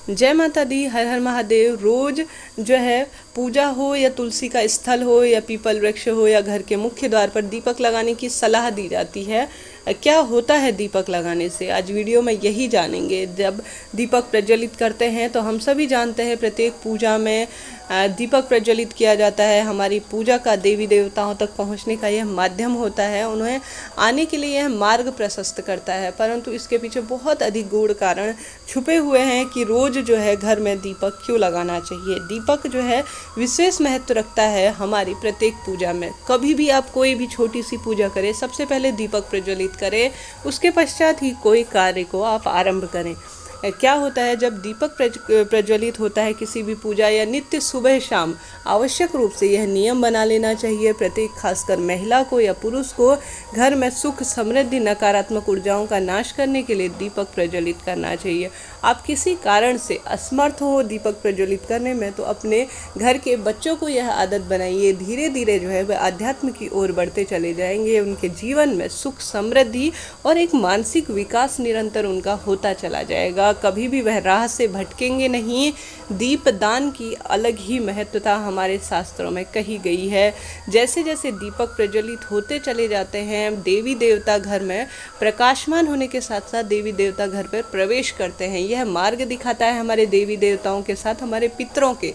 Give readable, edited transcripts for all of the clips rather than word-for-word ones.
जय माता दी, हर हर महादेव। रोज जो है पूजा हो या तुलसी का स्थल हो या पीपल वृक्ष हो या घर के मुख्य द्वार पर दीपक लगाने की सलाह दी जाती है। क्या होता है दीपक लगाने से, आज वीडियो में यही जानेंगे। जब दीपक प्रज्वलित करते हैं तो हम सभी जानते हैं प्रत्येक पूजा में दीपक प्रज्वलित किया जाता है। हमारी पूजा का देवी देवताओं तक पहुंचने का यह माध्यम होता है, उन्हें आने के लिए यह मार्ग प्रशस्त करता है। परंतु इसके पीछे बहुत अधिक गूढ़ कारण छुपे हुए हैं कि रोज जो है घर में दीपक क्यों लगाना चाहिए। दीपक जो है विशेष महत्व रखता है हमारी प्रत्येक पूजा में। कभी भी आप कोई भी छोटी सी पूजा करें, सबसे पहले दीपक प्रज्वलित करें, उसके पश्चात ही कोई कार्य को आप आरंभ करें। क्या होता है जब दीपक प्रज्वलित होता है किसी भी पूजा या नित्य सुबह शाम, आवश्यक रूप से यह नियम बना लेना चाहिए प्रत्येक खासकर महिला को या पुरुष को घर में सुख समृद्धि नकारात्मक ऊर्जाओं का नाश करने के लिए दीपक प्रज्वलित करना चाहिए। आप किसी कारण से असमर्थ हो दीपक प्रज्वलित करने में तो अपने घर के बच्चों को यह आदत बनाइए। धीरे धीरे जो है वह अध्यात्म की ओर बढ़ते चले जाएंगे। उनके जीवन में सुख समृद्धि और एक मानसिक विकास निरंतर उनका होता चला जाएगा। कभी भी वह राह से भटकेंगे नहीं। दीप दान की अलग ही महत्वता हमारे शास्त्रों में कही गई है। जैसे जैसे दीपक प्रज्वलित होते चले जाते हैं, देवी देवता घर में प्रकाशमान होने के साथ साथ देवी देवता घर पर प्रवेश करते हैं। यह मार्ग दिखाता है हमारे देवी देवताओं के साथ हमारे पितरों के।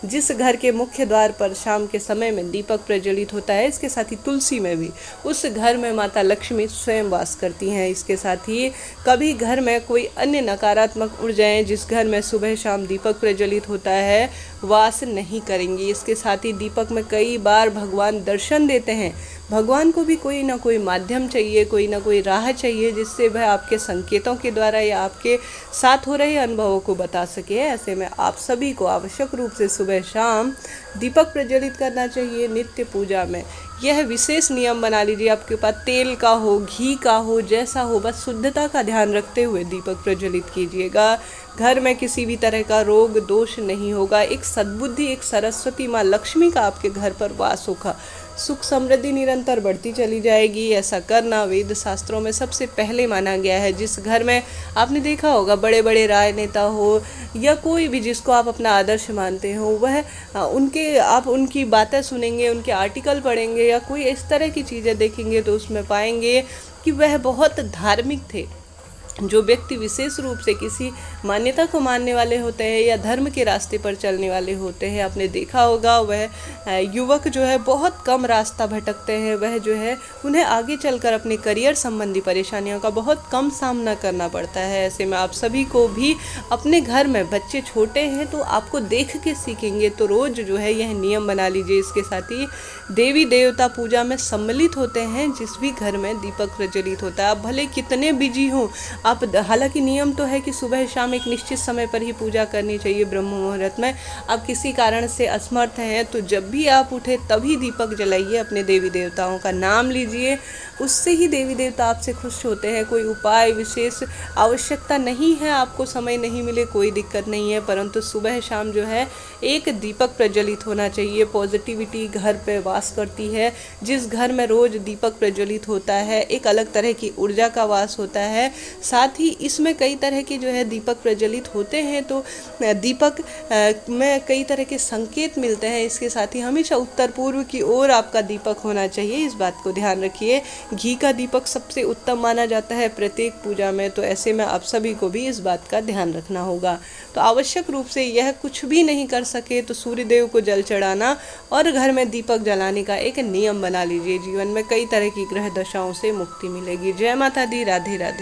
जिस घर के मुख्य द्वार पर शाम के समय में दीपक प्रज्वलित होता है, इसके साथ ही तुलसी में भी उस घर में माता लक्ष्मी स्वयं वास करती हैं। इसके साथ ही कभी घर में कोई अन्य नकारात्मक ऊर्जाएं जिस घर में सुबह शाम दीपक प्रज्वलित होता है वास नहीं करेंगी। इसके साथ ही दीपक में कई बार भगवान दर्शन देते हैं। भगवान को भी कोई ना कोई माध्यम चाहिए, कोई ना कोई राह चाहिए जिससे वह आपके संकेतों के द्वारा या आपके साथ हो रहे अनुभवों को बता सके। ऐसे में आप सभी को आवश्यक रूप से सुबह शाम दीपक प्रज्वलित करना चाहिए नित्य पूजा में। यह विशेष नियम बना लीजिए, आपके पास तेल का हो, घी का हो, जैसा हो, बस शुद्धता का ध्यान रखते हुए दीपक प्रज्वलित कीजिएगा। घर में किसी भी तरह का रोग दोष नहीं होगा। एक सद्बुद्धि, एक सरस्वती माँ लक्ष्मी का आपके घर पर वास होगा। सुख समृद्धि निरंतर बढ़ती चली जाएगी। ऐसा करना वेद शास्त्रों में सबसे पहले माना गया है। जिस घर में आपने देखा होगा बड़े बड़े राजनेता हो या कोई भी जिसको आप अपना आदर्श मानते हो, वह आप उनकी बातें सुनेंगे, उनके आर्टिकल पढ़ेंगे या कोई इस तरह की चीज़ें देखेंगे तो उसमें पाएंगे कि वह बहुत धार्मिक थे। जो व्यक्ति विशेष रूप से किसी मान्यता को मानने वाले होते हैं या धर्म के रास्ते पर चलने वाले होते हैं, आपने देखा होगा वह युवक जो है बहुत कम रास्ता भटकते हैं। वह जो है उन्हें आगे चलकर अपने करियर संबंधी परेशानियों का बहुत कम सामना करना पड़ता है। ऐसे में आप सभी को भी अपने घर में बच्चे छोटे हैं तो आपको देख के सीखेंगे, तो रोज़ जो है यह नियम बना लीजिए। इसके साथ ही देवी देवता पूजा में सम्मिलित होते हैं जिस भी घर में दीपक प्रज्वलित होता है। आप भले कितने बिजी हों, आप हालांकि नियम तो है कि सुबह शाम एक निश्चित समय पर ही पूजा करनी चाहिए ब्रह्म मुहूर्त में। आप किसी कारण से असमर्थ हैं तो जब भी आप उठे तभी दीपक जलाइए, अपने देवी देवताओं का नाम लीजिए, उससे ही देवी देवता आपसे खुश होते हैं। कोई उपाय विशेष आवश्यकता नहीं है, आपको समय नहीं मिले कोई दिक्कत नहीं है, परंतु सुबह शाम जो है एक दीपक प्रज्वलित होना चाहिए। पॉजिटिविटी घर पे वास करती है। जिस घर में रोज दीपक प्रज्वलित होता है एक अलग तरह की ऊर्जा का वास होता है। साथ ही इसमें कई तरह के जो है दीपक प्रज्वलित होते हैं तो दीपक में कई तरह के संकेत मिलते हैं। इसके साथ ही हमेशा उत्तर पूर्व की ओर आपका दीपक होना चाहिए, इस बात को ध्यान रखिए। घी का दीपक सबसे उत्तम माना जाता है प्रत्येक पूजा में, तो ऐसे में आप सभी को भी इस बात का ध्यान रखना होगा। तो आवश्यक रूप से यह कुछ भी नहीं कर सके तो सूर्यदेव को जल चढ़ाना और घर में दीपक जलाने का एक नियम बना लीजिए। जीवन में कई तरह की ग्रह दशाओं से मुक्ति मिलेगी। जय माता दी, राधे राधे।